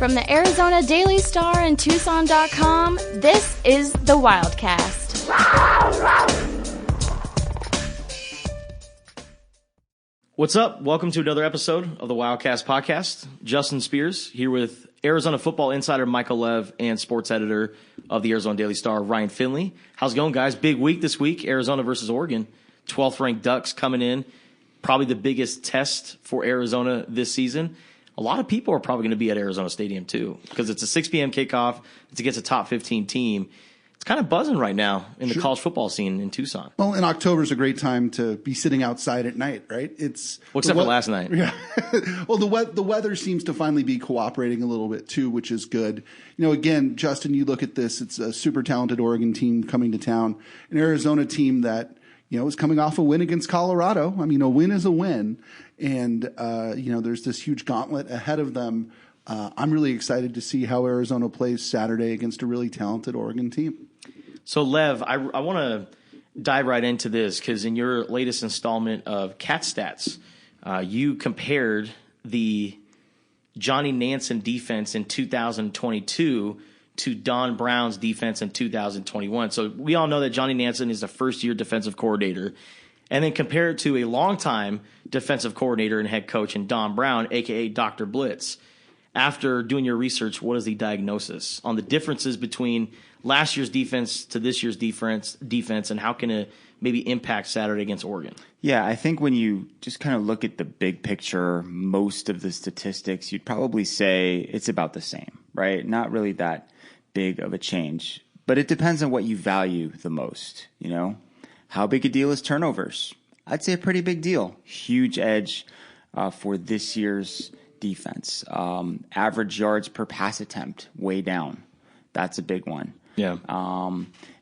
From the Arizona Daily Star and Tucson.com, this is the Wildcast. What's up? Welcome to another episode of the Wildcast podcast. Justin Spears here with Arizona football insider Michael Lev and sports editor of the Arizona Daily Star, Ryan Finley. How's it going, guys? Big week this week, Arizona versus Oregon. 12th ranked Ducks coming in. Probably the biggest test for Arizona this season. A lot of people are probably going to be at Arizona Stadium, too, because it's a 6 p.m. kickoff. It's against a top 15 team. It's kind of buzzing right now in the college football scene in Tucson. Well, and October is a great time to be sitting outside at night, right? Except for last night. Yeah. Well, the weather seems to finally be cooperating a little bit, too, which is good. You know, again, Justin, you look at this, it's a super talented Oregon team coming to town, an Arizona team that, you know, is coming off a win against Colorado. I mean, a win is a win. And, you know, there's this huge gauntlet ahead of them. I'm really excited to see how Arizona plays Saturday against a really talented Oregon team. So, Lev, I want to dive right into this because in your latest installment of Cat Stats, you compared the Johnny Nansen defense in 2022 to Don Brown's defense in 2021. So we all know that Johnny Nansen is a first-year defensive coordinator, and then compare it to a longtime defensive coordinator and head coach in Don Brown, a.k.a. Dr. Blitz. After doing your research, what is the diagnosis on the differences between last year's defense to this year's defense, and how can it maybe impact Saturday against Oregon? Yeah, I think when you just kind of look at the big picture, most of the statistics, you'd probably say it's about the same, right? Not really that big of a change, but it depends on what you value the most, you know? How big a deal is turnovers? I'd say a pretty big deal. Huge edge for this year's defense. Average yards per pass attempt, way down. That's a big one. Yeah.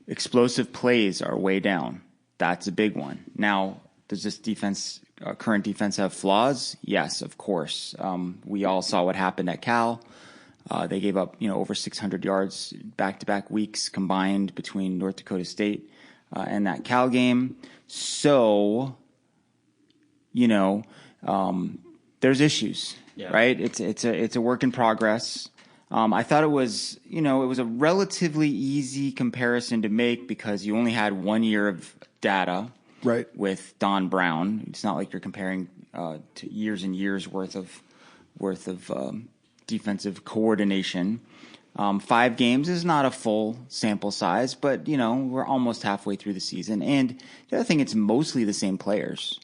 Explosive plays are way down. That's a big one. Now, does this current defense have flaws? Yes, of course. We all saw what happened at Cal. They gave up, over 600 yards back-to-back weeks combined between North Dakota State and that Cal game. So, there's issues, right? It's a work in progress. I thought it was a relatively easy comparison to make because you only had 1 year of data, right, with Don Brown. It's not like you're comparing to years and years worth of defensive coordination. 5 games is not a full sample size, but we're almost halfway through the season. And the other thing, it's mostly the same players.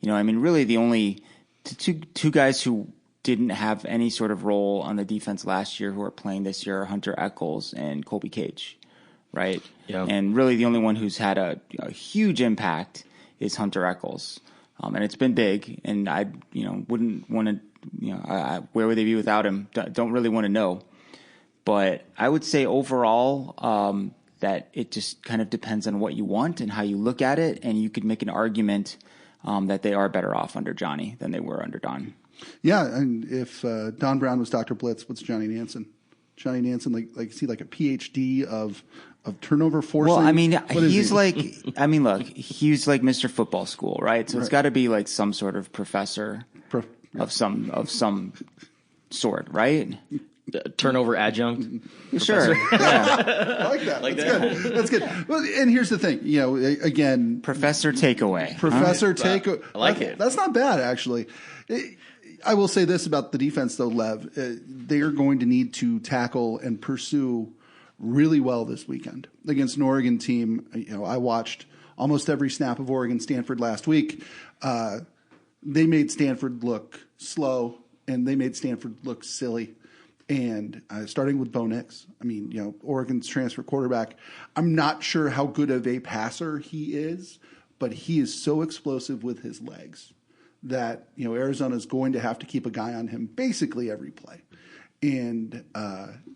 Really the only two guys who didn't have any sort of role on the defense last year who are playing this year are Hunter Echols and Colby Cage, right? Yeah. And really the only one who's had a huge impact is Hunter Echols. And it's been big, and I wouldn't want to, where would they be without him? Don't really want to know. But I would say overall that it just kind of depends on what you want and how you look at it, and you could make an argument that they are better off under Johnny than they were under Don. Yeah, and if Don Brown was Dr. Blitz, what's Johnny Nansen? Johnny Nansen, is he like a PhD of turnover forcing? Well, he's like, look, he's like Mr. Football School, right? So it's got to be like some sort of professor of some sort, right? Turnover adjunct. Sure. Yeah. I like that. That's good. Well, and here's the thing, again, Professor Takeaway. Takeaway. I like it. That's not bad, actually. I will say this about the defense, though, Lev. They are going to need to tackle and pursue really well this weekend against an Oregon team. I watched almost every snap of Oregon-Stanford last week. They made Stanford look slow, and they made Stanford look silly. And starting with Bo Nix, Oregon's transfer quarterback, I'm not sure how good of a passer he is, but he is so explosive with his legs that, Arizona is going to have to keep a guy on him basically every play. And,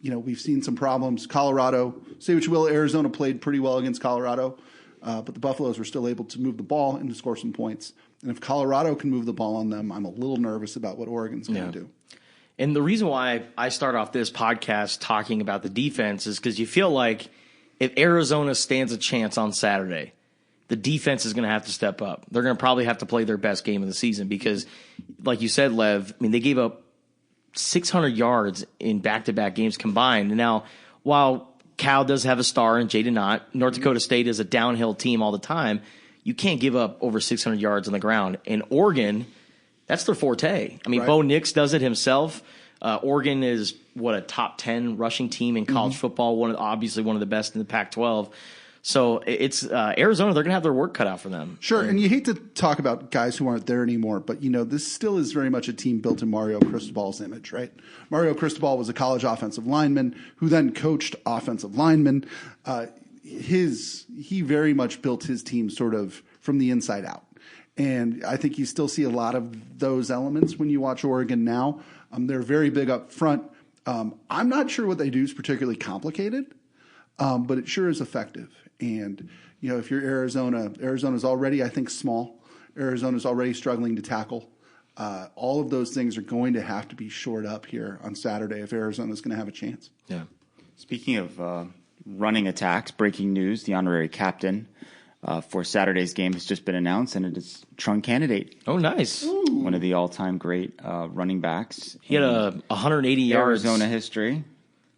we've seen some problems. Colorado, say what you will, Arizona played pretty well against Colorado, but the Buffaloes were still able to move the ball and to score some points. And if Colorado can move the ball on them, I'm a little nervous about what Oregon's going to do. And the reason why I start off this podcast talking about the defense is because you feel like if Arizona stands a chance on Saturday, the defense is going to have to step up. They're going to probably have to play their best game of the season because, like you said, Lev, they gave up 600 yards in back-to-back games combined. Now, while Cal does have a star and Jay did not, North Dakota State is a downhill team all the time. You can't give up over 600 yards on the ground. And Oregon, that's their forte. I mean, Bo Nix does it himself. Oregon is, a top 10 rushing team in college football, obviously one of the best in the Pac-12. So it's Arizona, they're going to have their work cut out for them. Sure, and you hate to talk about guys who aren't there anymore, but, this still is very much a team built in Mario Cristobal's image, right? Mario Cristobal was a college offensive lineman who then coached offensive linemen. He very much built his team sort of from the inside out. And I think you still see a lot of those elements when you watch Oregon now. They're very big up front. I'm not sure what they do is particularly complicated, but it sure is effective. And, if you're Arizona's already, I think, small. Arizona's already struggling to tackle. All of those things are going to have to be shored up here on Saturday if Arizona's going to have a chance. Yeah. Speaking of running attacks, breaking news, the honorary captain for Saturday's game has just been announced, and it is Trunk Candidate. Oh, nice. Ooh. One of the all-time great running backs. He had 180 yards. Arizona history.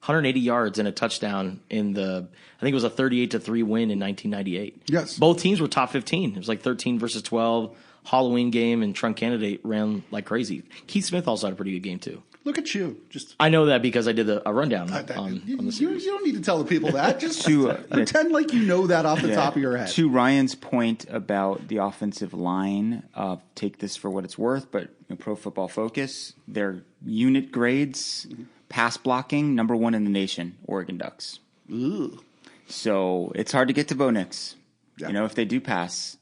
180 yards and a touchdown in I think it was a 38-3 win in 1998. Yes. Both teams were top 15. It was like 13 versus 12, Halloween game, and Trunk Candidate ran like crazy. Keith Smith also had a pretty good game, too. Look at you. I know that because I did a rundown on the series. You don't need to tell the people that. Just pretend like you know that off the top of your head. To Ryan's point about the offensive line, take this for what it's worth, but Pro Football Focus, their unit grades, pass blocking, number 1 in the nation, Oregon Ducks. Ooh. So it's hard to get to Bo Nix, if they do pass.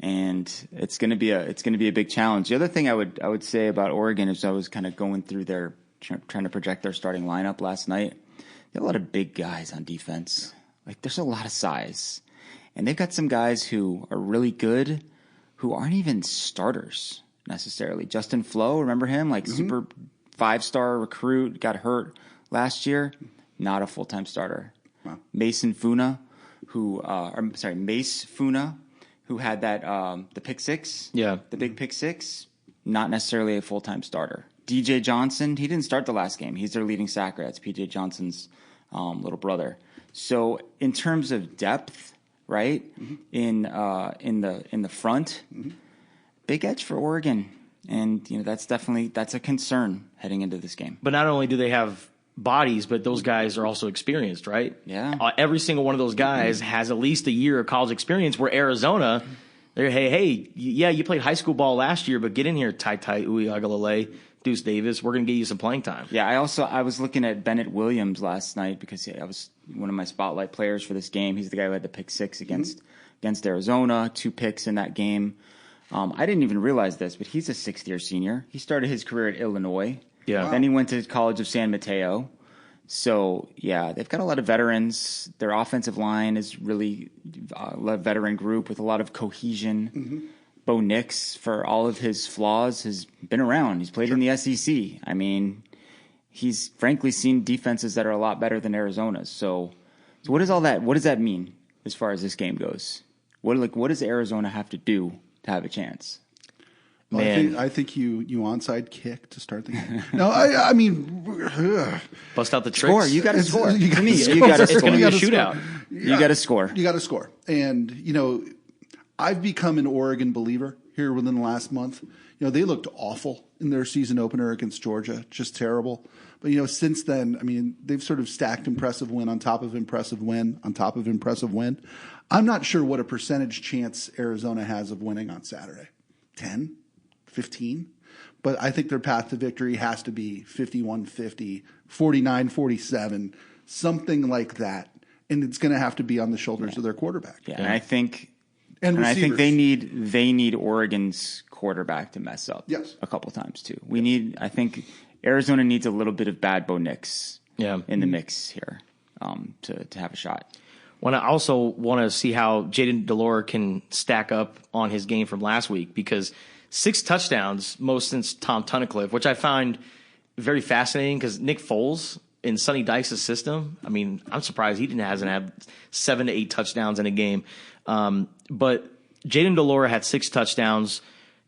And it's going to be a big challenge. The other thing I would say about Oregon is I was kind of going through trying to project their starting lineup last night. They have a lot of big guys on defense. Like there's a lot of size, and they've got some guys who are really good, who aren't even starters necessarily. Justin Flo, remember him? Like super 5-star recruit, got hurt last year, not a full-time starter. Wow. Mace Funa, who had that the pick six, the big pick six, not necessarily a full-time starter. DJ Johnson, he didn't start the last game. He's their leading sacker. That's PJ Johnson's little brother. So in terms of depth, right, in the front, big edge for Oregon, and that's a concern heading into this game. But not only do they have bodies, but those guys are also experienced, right? Yeah. Every single one of those guys has at least a year of college experience, where Arizona, they're, you played high school ball last year, but get in here, Tai Uiagalelei, Deuce Davis. We're going to get you some playing time. Yeah, I was looking at Bennett Williams last night because I was one of my spotlight players for this game. He's the guy who had the pick six against Arizona, 2 picks in that game. I didn't even realize this, but he's a 6th-year senior. He started his career at Illinois. Yeah. Then he went to College of San Mateo. So, yeah, they've got a lot of veterans. Their offensive line is really a veteran group with a lot of cohesion. Bo Nix, for all of his flaws, has been around. He's played in the SEC. I mean, he's frankly seen defenses that are a lot better than Arizona's. So what is all that? What does that mean as far as this game goes? What does Arizona have to do to have a chance? Man, I think you onside kick to start the game. No, I mean, bust out the tricks. Score. You got to score. You got to It's going to be a score. shootout. You got to score. You got to score. And I've become an Oregon believer here within the last month. They looked awful in their season opener against Georgia, just terrible. But since then, I mean, they've sort of stacked impressive win on top of impressive win on top of impressive win. I'm not sure what a percentage chance Arizona has of winning on Saturday. 10? 15, but I think their path to victory has to be 51-50, 49-47, something like that, and it's going to have to be on the shoulders of their quarterback. Yeah, and I think I think they need Oregon's quarterback to mess up. Yes. A couple times too. I think Arizona needs a little bit of bad Bo Nix in the mix here to have a shot. I also want to see how Jaden Delore can stack up on his game from last week, because 6 touchdowns, most since Tom Tunnicliffe, which I find very fascinating because Nick Foles in Sonny Dykes' system, I mean, I'm surprised he hasn't had 7 to 8 touchdowns in a game. But Jaden Delore had 6 touchdowns,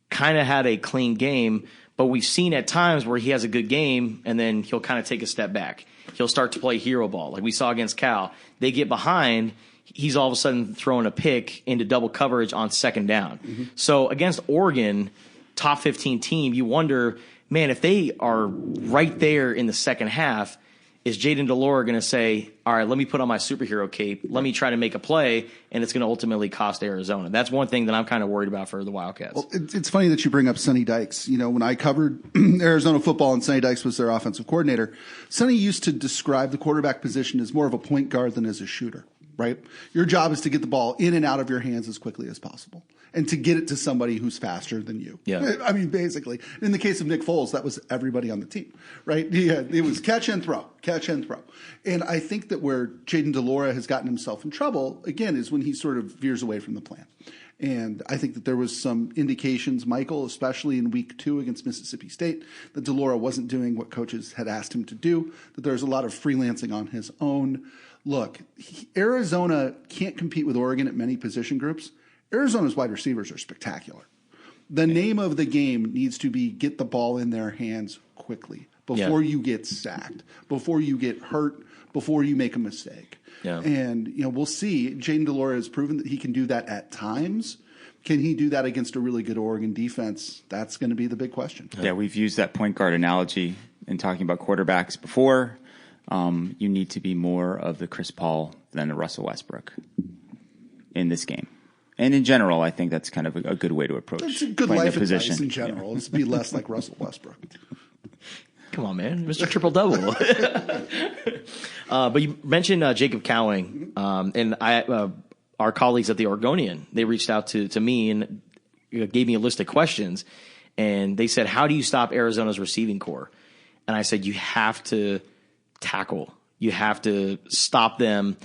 kind of had a clean game, But we've seen at times where he has a good game, and then he'll kind of take a step back. He'll start to play hero ball, like we saw against Cal. They get behind, he's all of a sudden throwing a pick into double coverage on second down. Mm-hmm. So against Oregon, top 15 team, you wonder, man, if they are right there in the second half, is Jaden DeLore going to say, all right, let me put on my superhero cape, let me try to make a play, and it's going to ultimately cost Arizona? That's one thing that I'm kind of worried about for the Wildcats. Well, it's funny that you bring up Sonny Dykes. You know, when I covered Arizona football and Sonny Dykes was their offensive coordinator, Sonny used to describe the quarterback position as more of a point guard than as a shooter, right? Your job is to get the ball in and out of your hands as quickly as possible, and to get it to somebody who's faster than you. Yeah. I mean, basically. In the case of Nick Foles, that was everybody on the team, right? It was catch and throw. And I think that where Jaden DeLore has gotten himself in trouble, again, is when he sort of veers away from the plan. And I think that there was some indications, Michael, especially in week 2 against Mississippi State, that DeLore wasn't doing what coaches had asked him to do, that there's a lot of freelancing on his own. Look, Arizona can't compete with Oregon at many position groups. Arizona's wide receivers are spectacular. The name of the game needs to be get the ball in their hands quickly before you get sacked, before you get hurt, before you make a mistake. Yeah. And, you know, we'll see. Jaden DeLore has proven that he can do that at times. Can he do that against a really good Oregon defense? That's going to be the big question. Yeah, we've used that point guard analogy in talking about quarterbacks before. You need to be more of the Chris Paul than the Russell Westbrook in this game. And in general, I think that's kind of a good way to approach. It's a good life advice in general. Is to be less like Russell Westbrook. Come on, man, Mr. Triple Double. But you mentioned Jacob Cowing, and our colleagues at the Oregonian. They reached out to me and gave me a list of questions, and they said, "How do you stop Arizona's receiving core?" And I said, "You have to tackle. You have to stop them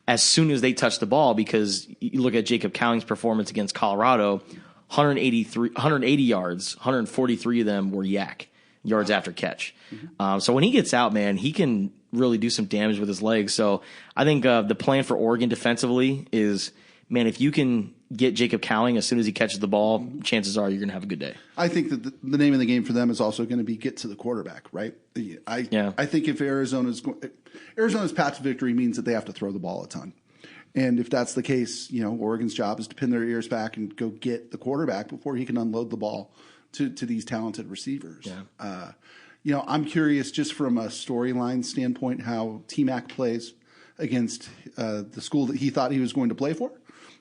as soon as they touch the ball, because you look at Jacob Cowing's performance against Colorado, 180 yards, 143 of them were yards after catch. Mm-hmm. So when he gets out, man, he can really do some damage with his legs. So I think the plan for Oregon defensively is, man, if you can get Jacob Cowing as soon as he catches the ball, chances are you're going to have a good day. I think that the name of the game for them is also going to be get to the quarterback, right? I think if Arizona's path to victory means that they have to throw the ball a ton. And if that's the case, you know, Oregon's job is to pin their ears back and go get the quarterback before he can unload the ball to these talented receivers. Yeah. You know, I'm curious just from a storyline standpoint how T-Mac plays against the school that he thought he was going to play for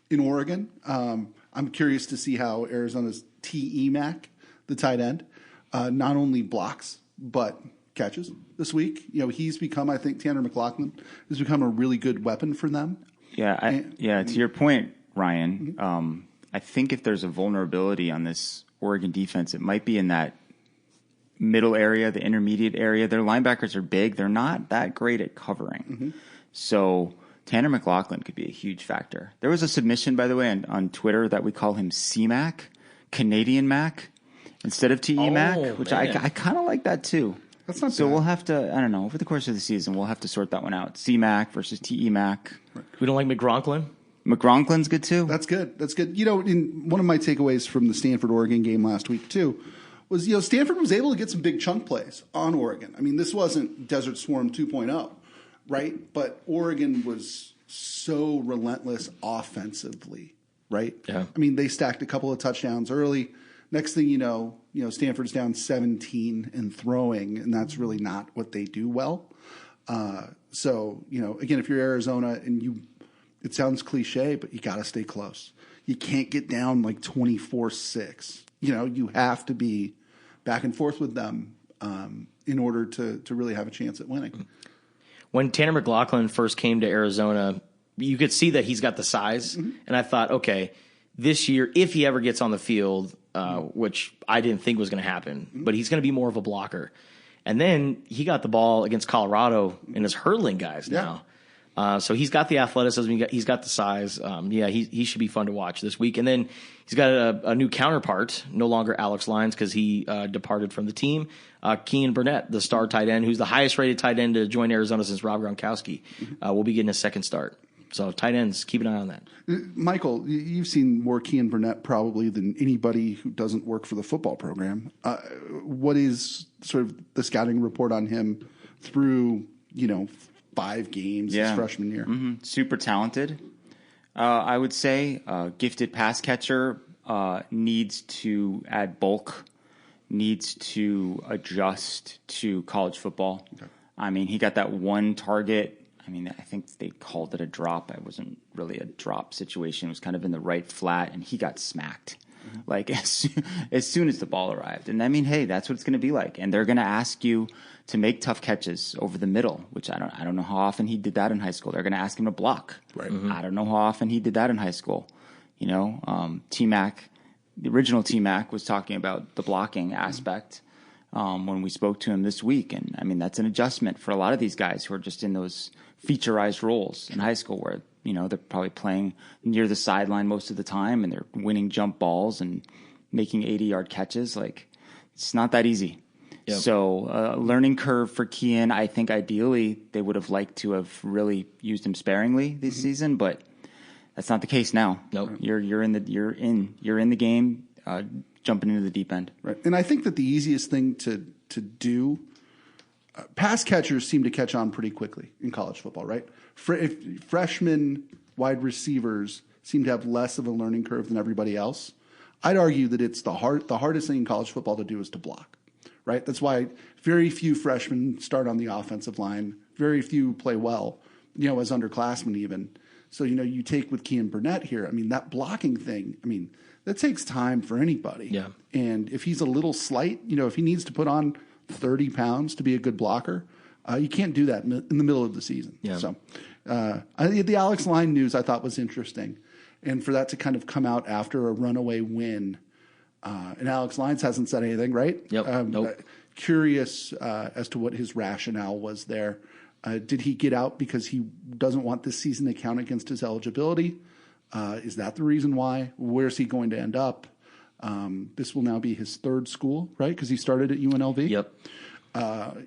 in Oregon. I'm curious to see how Arizona's T-E-Mac, the tight end, not only blocks but catches this week. You know, he's become, I think, Tanner McLaughlin has become a really good weapon for them. To your point, Ryan, mm-hmm. I think if there's a vulnerability on this Oregon defense, it might be in that middle area, the intermediate area. Their linebackers are big. They're not that great at covering. Mm-hmm. So Tanner McLaughlin could be a huge factor. There was a submission, by the way, on Twitter that we call him C-Mac, Canadian Mac, instead of TE-Mac, which I kind of like that too. That's not so bad. We'll have to, I don't know, over the course of the season, we'll have to sort that one out. C-Mac versus TE-Mac. We don't like McGronklin? McGronklin's good too. That's good. You know, in one of my takeaways from the Stanford-Oregon game last week too was, you know, Stanford was able to get some big chunk plays on Oregon. I mean, this wasn't Desert Swarm 2.0, right? But Oregon was so relentless offensively, right? Yeah. I mean, they stacked a couple of touchdowns early. Next thing you know, Stanford's down 17 and throwing, and that's really not what they do well. So, you know, again, if you're Arizona and it sounds cliche, but you got to stay close. You can't get down like 24-6. You know, you have to be back and forth with them in order to really have a chance at winning. When Tanner McLaughlin first came to Arizona, you could see that he's got the size. Mm-hmm. And I thought, okay, this year, if he ever gets on the field, which I didn't think was going to happen, but he's going to be more of a blocker. And then he got the ball against Colorado and is hurdling guys now. So he's got the athleticism. He's got the size. He should be fun to watch this week. And then he's got a new counterpart, no longer Alex Lyons because he departed from the team. Kean Burnett, the star tight end, who's the highest rated tight end to join Arizona since Rob Gronkowski, will be getting a second start. So tight ends, keep an eye on that. Michael, you've seen more Kean Burnett probably than anybody who doesn't work for the football program. What is sort of the scouting report on him through, 5 games his freshman year? Mm-hmm. Super talented. I would say gifted pass catcher, needs to add bulk, needs to adjust to college football. Okay. I mean, he got that one target. I mean, I think they called it a drop. It wasn't really a drop situation. It was kind of in the right flat, and he got smacked. Mm-hmm. Like as soon as the ball arrived. And I mean, hey, that's what it's going to be like. And they're going to ask you to make tough catches over the middle, which I don't know how often he did that in high school. They're going to ask him to block. Right. Mm-hmm. I don't know how often he did that in high school. T-Mac, the original T-Mac was talking about the blocking aspect when we spoke to him this week. And I mean, that's an adjustment for a lot of these guys who are just in those featurized roles in high school where, they're probably playing near the sideline most of the time and they're winning jump balls and making 80-yard catches. Like, it's not that easy. Yep. So learning curve for Kean, I think ideally they would have liked to have really used him sparingly this season, but that's not the case now. Nope. You're in the game, jumping into the deep end. Right. And I think that the easiest thing to do, pass catchers seem to catch on pretty quickly in college football, right? Freshman wide receivers seem to have less of a learning curve than everybody else. I'd argue that it's the hardest thing in college football to do is to block, right? That's why very few freshmen start on the offensive line. Very few play well, as underclassmen even. So, you take with Kean Burnett here, I mean, that blocking thing, I mean, that takes time for anybody. Yeah. And if he's a little slight, if he needs to put on 30 pounds to be a good blocker, you can't do that in the middle of the season. Yeah. So the Alex Line news I thought was interesting. And for that to kind of come out after a runaway win, and Alex Lyons hasn't said anything, right? Yep. Nope. Curious as to what his rationale was there. Did he get out because he doesn't want this season to count against his eligibility? Is that the reason why? Where's he going to end up? This will now be his 3rd school, right? Because he started at UNLV. Yep.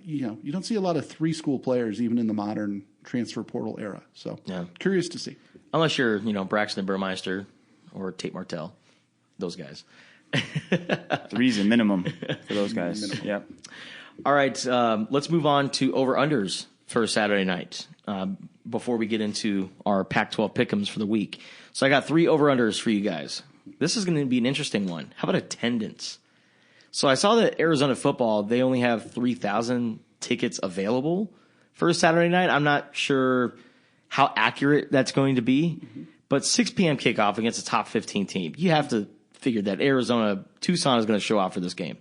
You don't see a lot of 3-school players even in the modern transfer portal era. So curious to see. Unless you're, Braxton Burmeister or Tate Martell, those guys. 3's a minimum for those guys. Yep. All right, let's move on to over-unders for Saturday night before we get into our Pac-12 pick'ems for the week. So I got 3 over-unders for you guys. This is going to be an interesting one. How about attendance? So I saw that Arizona football, they only have 3,000 tickets available for a Saturday night. I'm not sure how accurate that's going to be, but 6 p.m. kickoff against a top 15 team. You have to figure that Tucson is going to show out for this game.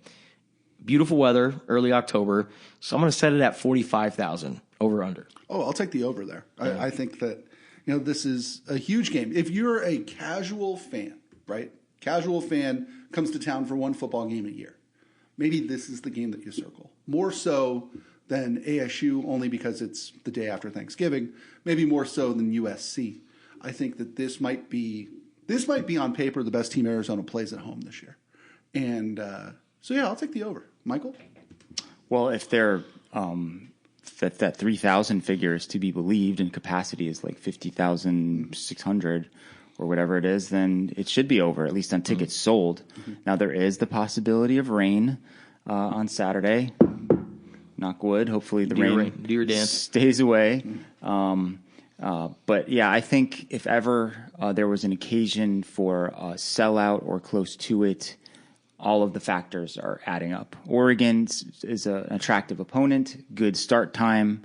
Beautiful weather, early October. So I'm going to set it at 45,000 over under. Oh, I'll take the over there. Yeah. I think that, this is a huge game. If you're a casual fan, right? Casual fan comes to town for one football game a year. Maybe this is the game that you circle. More so than ASU, only because it's the day after Thanksgiving. Maybe more so than USC. I think that this might be on paper the best team Arizona plays at home this year. And I'll take the over. Michael? Well, if they're that 3,000 figure is to be believed and capacity is like 50,600 or whatever it is, then it should be over, at least on tickets sold. Mm-hmm. Now, there is the possibility of rain on Saturday. Knock wood. Hopefully the rain stays away. But, yeah, I think if ever there was an occasion for a sellout or close to it, all of the factors are adding up. Oregon is an attractive opponent, good start time,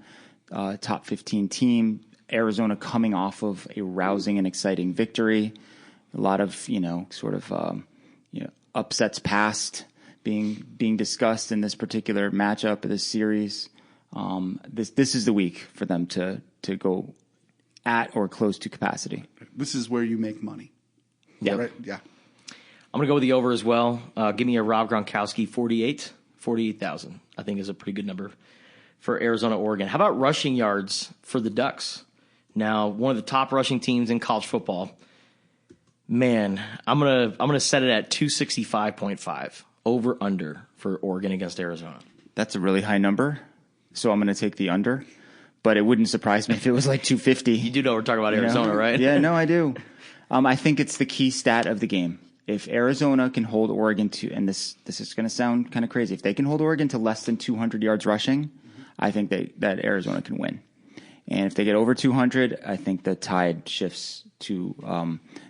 top 15 team. Arizona coming off of a rousing and exciting victory. A lot of, upsets past being discussed in this particular matchup of this series. This is the week for them to go at or close to capacity. This is where you make money. Yeah. Right? Yeah. I'm going to go with the over as well. Give me a Rob Gronkowski 48,000. I think is a pretty good number for Arizona, Oregon. How about rushing yards for the Ducks? Now, one of the top rushing teams in college football. Man, I'm gonna set it at 265.5 over under for Oregon against Arizona. That's a really high number, so I'm going to take the under. but it wouldn't surprise me if it was like 250. You do know we're talking about Arizona, right? Yeah, no, I do. I think it's the key stat of the game. If Arizona can hold Oregon to, and this is going to sound kind of crazy, if they can hold Oregon to less than 200 yards rushing, I think that Arizona can win. And if they get over 200, I think the tide shifts to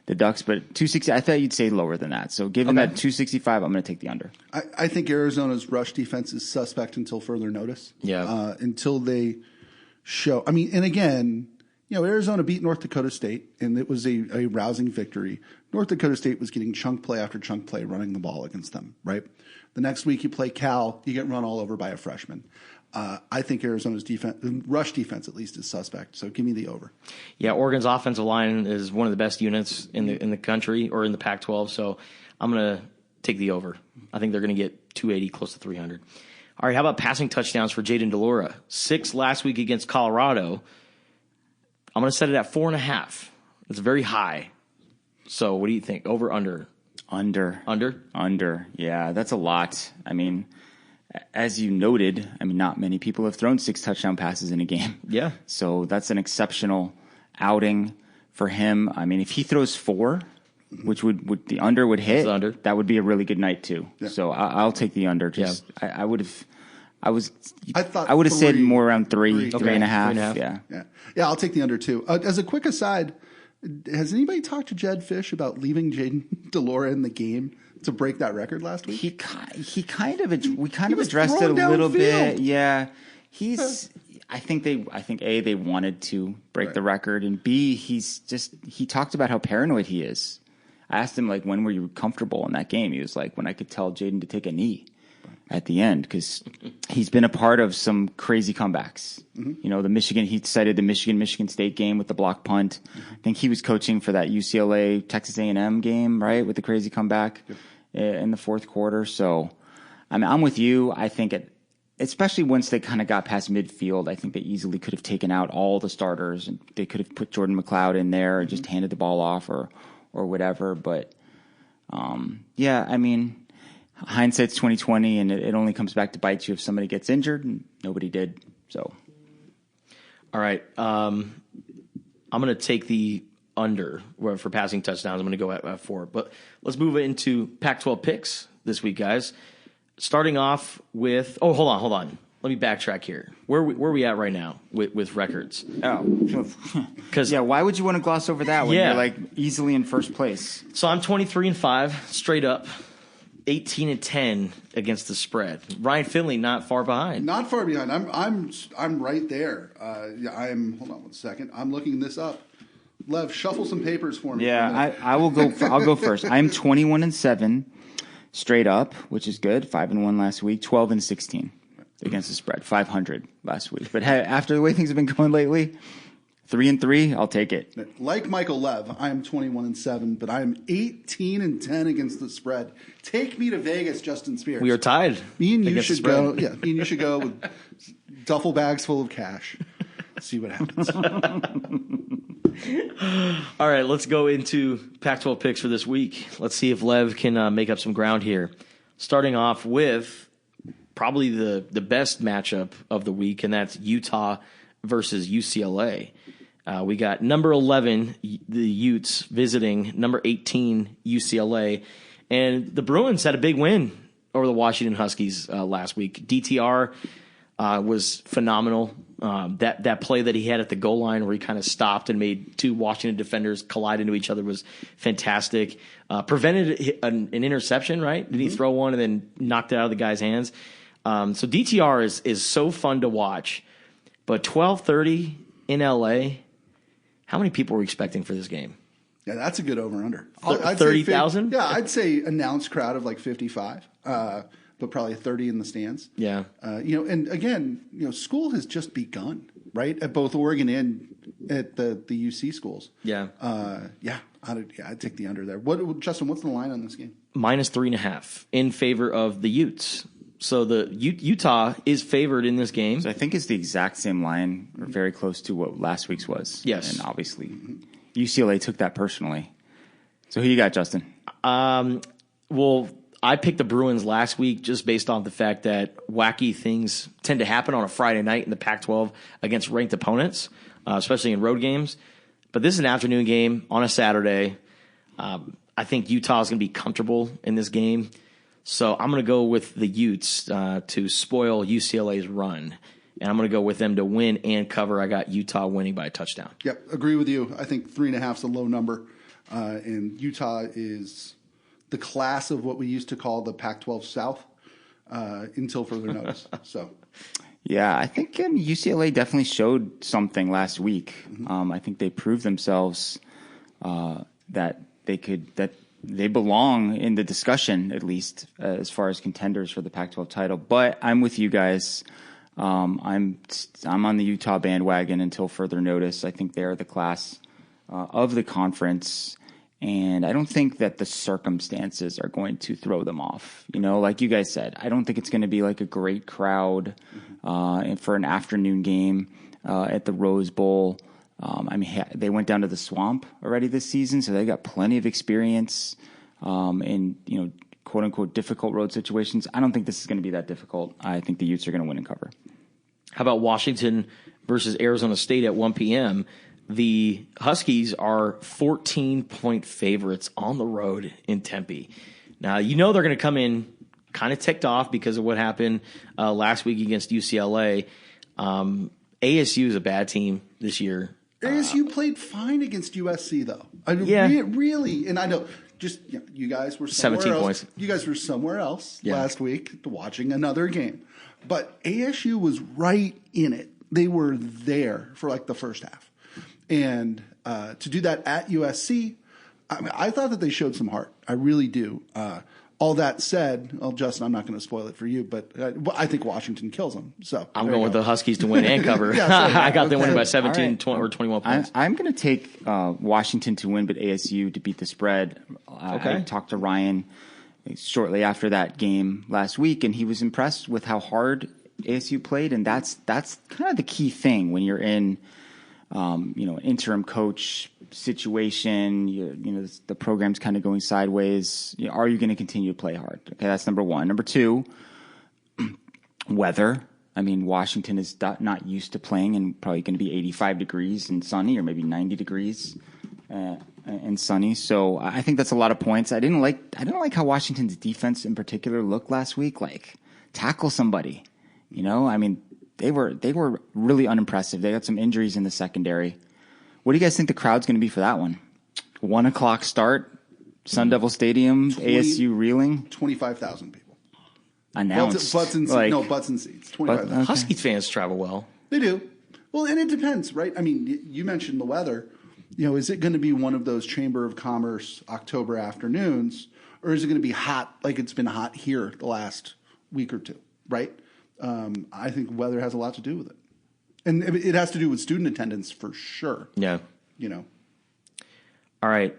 the Ducks. But 260, I thought you'd say lower than that. So given that 265, I'm going to take the under. I think Arizona's rush defense is suspect until further notice. Yeah. Until they show. I mean, and again, Arizona beat North Dakota State, and it was a rousing victory. North Dakota State was getting chunk play after chunk play running the ball against them, right? The next week you play Cal, you get run all over by a freshman. I think Arizona's rush defense at least is suspect. So give me the over. Yeah, Oregon's offensive line is one of the best units in the country or in the Pac-12. So I'm going to take the over. I think they're going to get 280, close to 300. All right, how about passing touchdowns for Jaden DeLora? 6 last week against Colorado. I'm going to set it at 4.5. It's very high. So what do you think? Over, under? Under. Under? Under. Yeah, that's a lot. I mean, as you noted, not many people have thrown 6 touchdown passes in a game. Yeah. So that's an exceptional outing for him. I mean, if he throws 4, which would the under would hit, under. That would be a really good night too. Yeah. So I'll take the under. Just I would have said more around 3.5. 3.5. Yeah. I'll take the under too. As a quick aside, has anybody talked to Jed Fish about leaving Jaden DeLora in the game to break that record last week? We kind of addressed it a little bit. Yeah, I think they wanted to break the record, and B, he talked about how paranoid he is. I asked him, like, when were you comfortable in that game? He was like, when I could tell Jaden to take a knee at the end, because he's been a part of some crazy comebacks. Mm-hmm. He cited the Michigan State game with the block punt. Mm-hmm. I think he was coaching for that UCLA Texas A&M game, right, with the crazy comeback in the fourth quarter. So, I'm with you. I think especially once they kind of got past midfield, I think they easily could have taken out all the starters, and they could have put Jordan McLeod in there and just handed the ball off or whatever. But hindsight's 20/20, and it only comes back to bite you if somebody gets injured, and nobody did. So, all right, I'm going to take the under for passing touchdowns. I'm going to go at 4. But let's move into Pac-12 picks this week, guys. Starting off with hold on. Let me backtrack here. Where are we at right now with records? Oh, because why would you want to gloss over that when you're like easily in first place? So I'm 23-5 straight up. 18-10 against the spread. Ryan Finley not far behind. Not far behind. I'm right there. Hold on one second. I'm looking this up. Lev, shuffle some papers for me. Yeah, I will go. I'll go first. I'm 21-7 straight up, which is good. 5-1 last week. 12-16 against the spread. 500 last week. But after the way things have been going lately, 3-3, I'll take it. Like Michael Lev, I am 21-7, but I am 18-10 against the spread. Take me to Vegas, Justin Spears. We are tied. Me and you should go. Yeah, me and you should go with duffel bags full of cash. See what happens. All right, let's go into Pac-12 picks for this week. Let's see if Lev can make up some ground here. Starting off with probably the best matchup of the week, and that's Utah versus UCLA. We got number 11, the Utes, visiting number 18, UCLA. And the Bruins had a big win over the Washington Huskies last week. DTR was phenomenal. That play that he had at the goal line where he kind of stopped and made 2 Washington defenders collide into each other was fantastic. Prevented an interception, right? Did he throw one and then knocked it out of the guy's hands? So DTR is so fun to watch. But 12:30 in LA, how many people were expecting for this game? Yeah, that's a good over-under. 30,000? Yeah, I'd say announced crowd of like 55, but probably 30 in the stands. Yeah. And again, school has just begun, right? At both Oregon and at the UC schools. Yeah. I'd take the under there. Justin, what's the line on this game? -3.5 in favor of the Utes. So the Utah is favored in this game. So I think it's the exact same line, or very close to what last week's was. Yes. And obviously, UCLA took that personally. So who you got, Justin? Well, I picked the Bruins last week just based on the fact that wacky things tend to happen on a Friday night in the Pac-12 against ranked opponents, especially in road games. But this is an afternoon game on a Saturday. I think Utah is going to be comfortable in this game. So I'm going to go with the Utes to spoil UCLA's run. And I'm going to go with them to win and cover. I got Utah winning by a touchdown. Yep, agree with you. I think 3.5 is a low number. And Utah is the class of what we used to call the Pac-12 South until further notice. So, yeah, I think UCLA definitely showed something last week. I think they proved themselves that they belong in the discussion, at least as far as contenders for the Pac-12 title. But I'm with you guys. I'm on the Utah bandwagon until further notice. I think they are the class of the conference, and I don't think that the circumstances are going to throw them off. Like you guys said, I don't think it's going to be like a great crowd for an afternoon game at the Rose Bowl. They went down to the Swamp already this season, so they got plenty of experience in quote unquote difficult road situations. I don't think this is going to be that difficult. I think the Utes are going to win and cover. How about Washington versus Arizona State at 1 p.m.? The Huskies are 14-point favorites on the road in Tempe. Now, they're going to come in kind of ticked off because of what happened last week against UCLA. ASU is a bad team this year. ASU played fine against USC, though. Really. And I know, you guys were somewhere 17 else. points. You guys were somewhere else last week watching another game. But ASU was right in it. They were there for like the first half. And to do that at USC, I thought that they showed some heart. I really do. All that said, Justin, I'm not going to spoil it for you, but I think Washington kills them. So I'm going with the Huskies to win and cover. I got them winning by 17 or 21 points. I'm going to take Washington to win, but ASU to beat the spread. Okay. I talked to Ryan shortly after that game last week, and he was impressed with how hard ASU played, and that's kind of the key thing when you're in interim coach situation, the program's kind of going sideways. Are you going to continue to play hard? Okay, that's number one. Number two, weather. Washington is not used to playing and probably going to be 85 degrees and sunny, or maybe 90 degrees and sunny. So I think that's a lot of points. I didn't like how Washington's defense in particular looked last week. Like, tackle somebody. They were really unimpressive. They got some injuries in the secondary. What do you guys think the crowd's going to be for that one? 1 o'clock start, Sun Devil Stadium, ASU reeling. 25,000 people. Announced. Butts and seats. 25,000. Okay. Huskies fans travel well. They do. Well, and it depends, right? You mentioned the weather. Is it going to be one of those Chamber of Commerce October afternoons, or is it going to be hot like it's been hot here the last week or two, right? I think weather has a lot to do with it. And it has to do with student attendance for sure. Yeah. All right.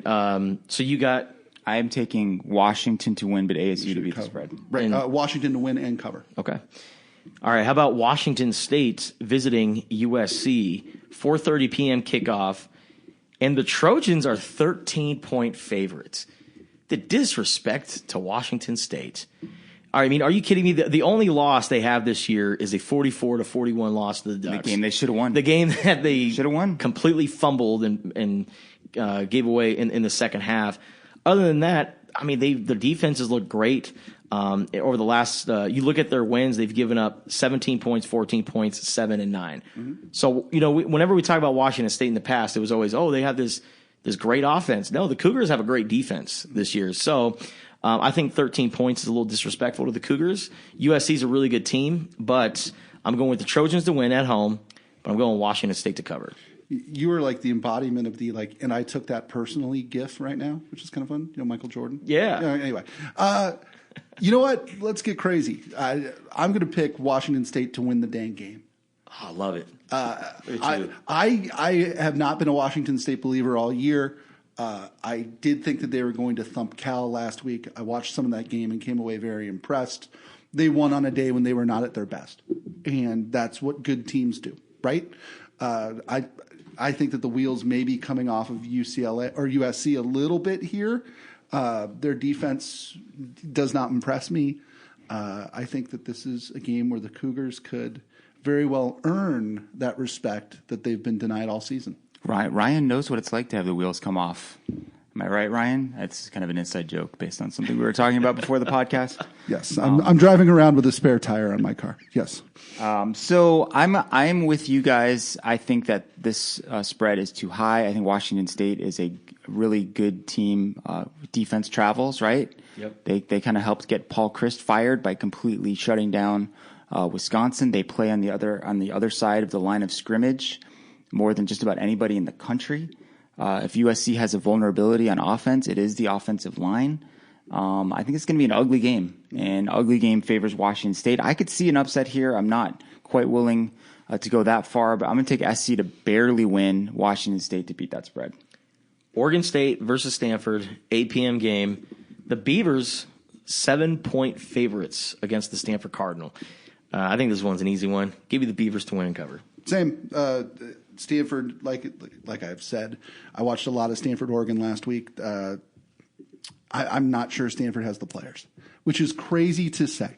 So you got... I am taking Washington to win, but ASU to beat the spread. Right. Washington to win and cover. Okay. All right. How about Washington State visiting USC? 4:30 p.m. kickoff. And the Trojans are 13-point favorites. The disrespect to Washington State. Are you kidding me? The only loss they have this year is a 44-41 loss to the Ducks. The game they should have won. The game that they should have won. Completely fumbled and gave away in the second half. Other than that, the defenses look great. Over the last, you look at their wins, they've given up 17 points, 14 points, 7 and 9. Mm-hmm. So, whenever we talk about Washington State in the past, it was always, they have this great offense. No, the Cougars have a great defense this year. So, I think 13 points is a little disrespectful to the Cougars. USC is a really good team, but I'm going with the Trojans to win at home, but I'm going Washington State to cover. You are like the embodiment of the and I took that personally gif right now, which is kind of fun. Michael Jordan. Yeah. Anyway, you know what? Let's get crazy. I'm going to pick Washington State to win the dang game. Oh, I love it. I have not been a Washington State believer all year. I did think that they were going to thump Cal last week. I watched some of that game and came away very impressed. They won on a day when they were not at their best, and that's what good teams do, right? I think that the wheels may be coming off of UCLA or USC a little bit here, Their defense does not impress me. I think that this is a game where the Cougars could very well earn that respect that they've been denied all season. Ryan knows what it's like to have the wheels come off. Am I right, Ryan? That's kind of an inside joke based on something we were talking about before the podcast. Yes, I'm driving around with a spare tire on my car. Yes. So I'm with you guys. I think that this spread is too high. I think Washington State is a really good team. Defense travels, right? Yep. They kind of helped get Paul Chryst fired by completely shutting down Wisconsin. They play on the other side of the line of scrimmage more than just about anybody in the country. If USC has a vulnerability on offense, it is the offensive line. I think it's going to be an ugly game, and ugly game favors Washington State. I could see an upset here. I'm not quite willing to go that far, but I'm going to take SC to barely win, Washington State to beat that spread. Oregon State versus Stanford, 8 p.m. game. The Beavers, 7-point favorites against the Stanford Cardinal. I think this one's an easy one. Give me the Beavers to win and cover. Same. Stanford, like I've said, I watched a lot of Stanford, Oregon last week. I'm not sure Stanford has the players, which is crazy to say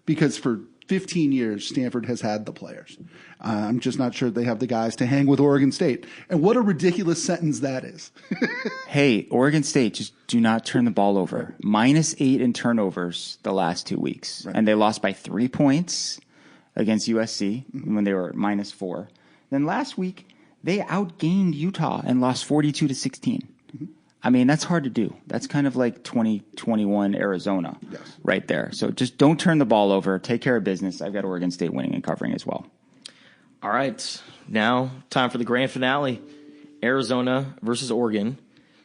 because for 15 years, Stanford has had the players. I'm just not sure they have the guys to hang with Oregon State. And what a ridiculous sentence that is. Hey, Oregon State, just do not turn the ball over. -8 in turnovers the last 2 weeks. Right. And they lost by 3 points against USC when they were -4. Then last week, they outgained Utah and lost 42-16. I mean, that's hard to do. That's kind of like 2021 Arizona right there. So just don't turn the ball over. Take care of business. I've got Oregon State winning and covering as well. All right. Now, time for the grand finale. Arizona versus Oregon.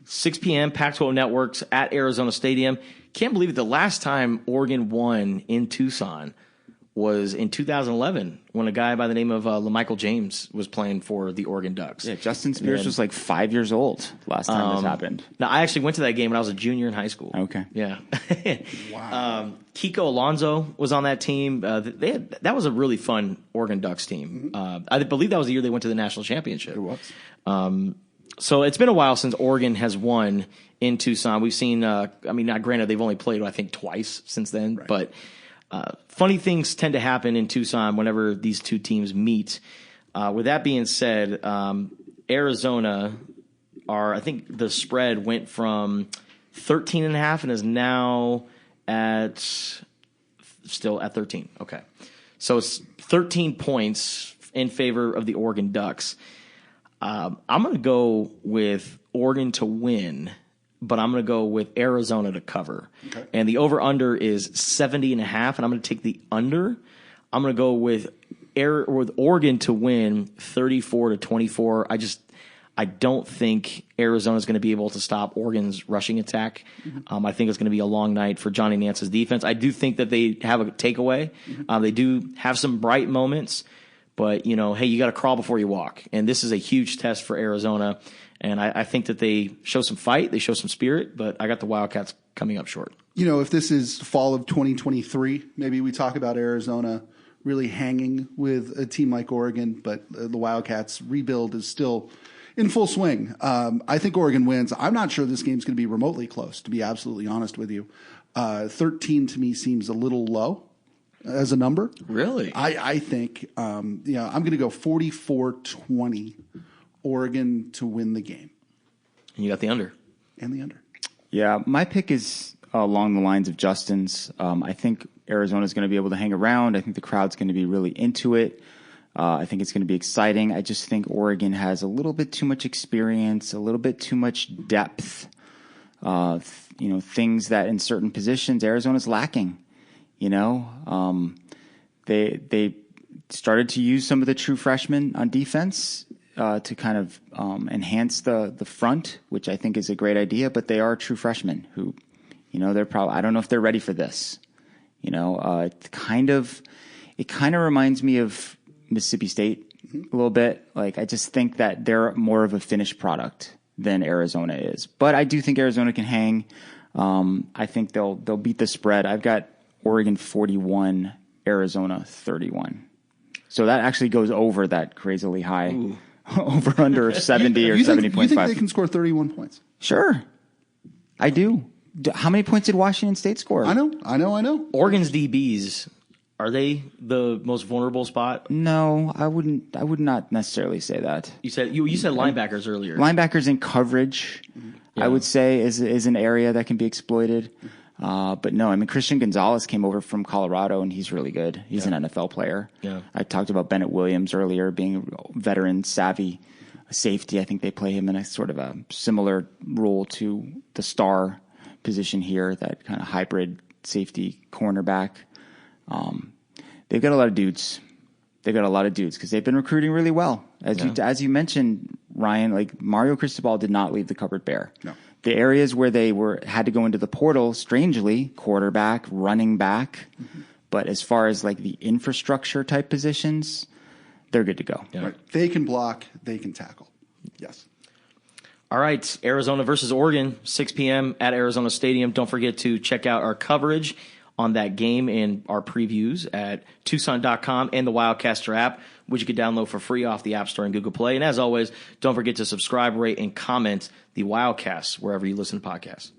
6 p.m. Pac-12 Networks at Arizona Stadium. Can't believe it. The last time Oregon won in Tucson was in 2011 when a guy by the name of LaMichael James was playing for the Oregon Ducks. Yeah, Justin Spears was like 5 years old last time this happened. Now, I actually went to that game when I was a junior in high school. Okay. Yeah. Wow. Kiko Alonso was on that team. That was a really fun Oregon Ducks team. I believe that was the year they went to the national championship. It was. So it's been a while since Oregon has won in Tucson. We've seen, now granted, they've only played, I think, twice since then, right. But funny things tend to happen in Tucson whenever these two teams meet. With that being said, Arizona I think the spread went from 13.5 and is now still at 13. Okay. So it's 13 points in favor of the Oregon Ducks. I'm going to go with Oregon to win, but I'm going to go with Arizona to cover. Okay. And the over-under is 70.5, and I'm going to take the under. I'm going to go with Oregon to win 34-24. I don't think Arizona's going to be able to stop Oregon's rushing attack. I think it's going to be a long night for Johnny Nance's defense. I do think that they have a takeaway. They do have some bright moments, but, hey, you got to crawl before you walk. And this is a huge test for Arizona. And I think that they show some fight, they show some spirit, but I got the Wildcats coming up short. If this is fall of 2023, maybe we talk about Arizona really hanging with a team like Oregon, but the Wildcats rebuild is still in full swing. I think Oregon wins. I'm not sure this game's going to be remotely close, to be absolutely honest with you. 13 to me seems a little low as a number. Really? I think, I'm going to go 44-20. Oregon to win the game. And you got the under. And the under. Yeah, my pick is along the lines of Justin's. I think Arizona's going to be able to hang around. I think the crowd's going to be really into it. I think it's going to be exciting. I just think Oregon has a little bit too much experience, a little bit too much depth. Things that in certain positions Arizona's lacking. They started to use some of the true freshmen on defense to kind of enhance the front, which I think is a great idea. But they are true freshmen who, they're probably, I don't know if they're ready for this. It kind of reminds me of Mississippi State a little bit. Like, I just think that they're more of a finished product than Arizona is. But I do think Arizona can hang. I think they'll beat the spread. I've got Oregon 41, Arizona 31. So that actually goes over that crazily high. Ooh. Over under 70 or 70.5. You think they can score 31 points? Sure. I do. How many points did Washington State score? I know. Oregon's DBs, are they the most vulnerable spot? No, I would not necessarily say that. You said linebackers earlier. Linebackers in coverage, I would say, is an area that can be exploited. But no, I mean, Christian Gonzalez came over from Colorado, and he's really good. He's an NFL player. Yeah. I talked about Bennett Williams earlier, being a veteran, savvy safety. I think they play him in a sort of a similar role to the star position here, that kind of hybrid safety cornerback. They've got a lot of dudes. Because they've been recruiting really well. As you mentioned, Ryan, like Mario Cristobal did not leave the cupboard bare. No. The areas where they had to go into the portal, strangely, quarterback, running back, but as far as like the infrastructure type positions, they're good to go. Yeah. Right. They can block, they can tackle. Yes. All right, Arizona versus Oregon, 6 p.m. at Arizona Stadium. Don't forget to check out our coverage on that game and our previews at Tucson.com and the Wildcaster app, which you can download for free off the App Store and Google Play. And as always, don't forget to subscribe, rate, and comment the Wildcast wherever you listen to podcasts.